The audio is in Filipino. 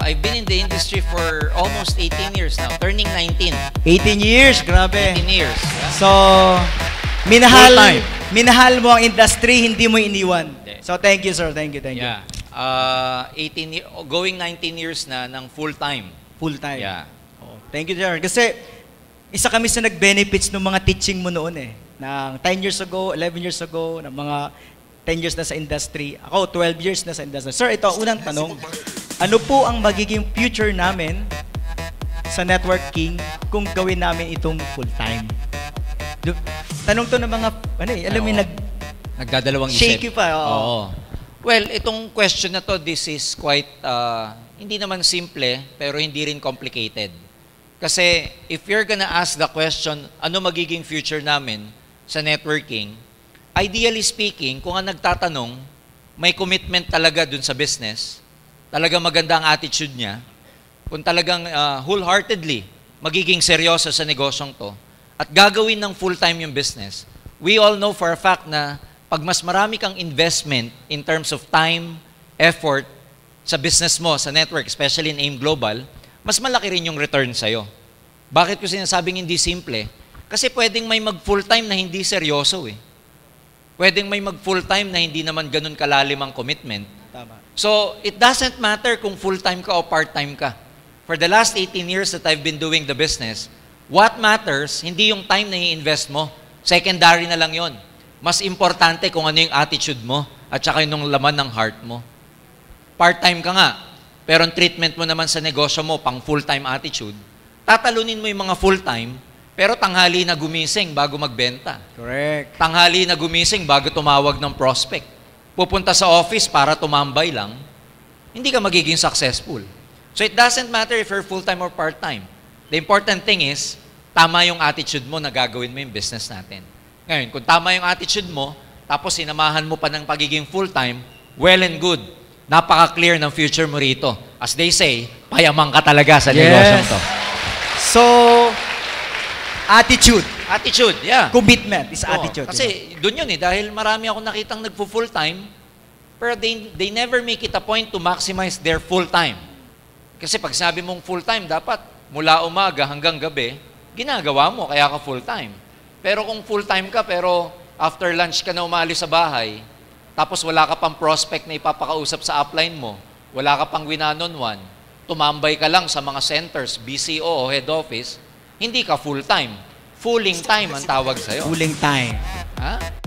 I've been in the industry for almost 18 years now, turning 19. 18 years, grabe. 18 years. So, minahal, Full-time. minahal mo ang industry, hindi mo iniwan. Hindi. So, thank you, sir. Thank you, thank you. Yeah. 18 going 19 years na ng full-time. Full time. Yeah. Oh, thank you, sir. Kasi, isa kami sa nag-benefits ng mga teaching mo noon eh. Ng 10 years ago, 11 years ago, ng mga 10 years na sa industry. Ako, 12 years na sa industry. Sir, ito, unang tanong. Ano po ang magiging future namin sa networking kung gawin namin itong full-time? Tanong to ng mga, alam mo, Oo. Nagdadalawang shaky isip. pa. Oo. Oo. Well, itong question na to, this is quite, hindi naman simple, pero hindi rin complicated. Kasi if you're gonna ask the question, ano magiging future namin sa networking, ideally speaking, kung ang nagtatanong, may commitment talaga dun sa business, talagang maganda ang attitude niya, kung talagang wholeheartedly magiging seryoso sa negosyong to, at gagawin ng full-time yung business, we all know for a fact na pag mas marami kang investment in terms of time, effort, sa business mo, sa network, especially in AIM Global, mas malaki rin yung return sa'yo. Bakit ko sinasabing hindi simple? Kasi pwedeng may mag-full-time na hindi seryoso eh. Pwedeng may mag-full-time na hindi naman ganun kalalim ang commitment. Tama. So, it doesn't matter kung full-time ka o part-time ka. For the last 18 years that I've been doing the business, what matters, hindi yung time na i-invest mo. Secondary na lang yon. Mas importante kung ano yung attitude mo at saka yung laman ng heart mo. Part-time ka nga, pero ang treatment mo naman sa negosyo mo, pang full-time attitude, tatalunin mo yung mga full-time, pero tanghali na gumising bago magbenta. Correct. Tanghali na gumising bago tumawag ng prospect. Pupunta sa office para tumambay lang, hindi ka magiging successful. So it doesn't matter if you're full-time or part-time. The important thing is, tama yung attitude mo na gagawin mo yung business natin. Ngayon, kung tama yung attitude mo, tapos sinamahan mo pa ng pagiging full-time, well and good. Napaka-clear ng future mo rito. As they say, payamang ka talaga sa negosyong to. So, attitude. Attitude, yeah. Commitment is Oo, attitude. kasi doon yun eh, dahil marami akong nakitang nagpo-full-time, pero they never make it a point to maximize their full-time. Kasi pag sabi mong full-time, dapat mula umaga hanggang gabi, ginagawa mo, kaya ka full-time. Pero kung full-time ka, pero after lunch ka na umalis sa bahay, tapos wala ka pang prospect na ipapakausap sa upline mo, wala ka pang one-on-one, tumambay ka lang sa mga centers, BCO o head office, hindi ka full-time. Fooling time ang tawag sa'yo. Fooling time. Ha?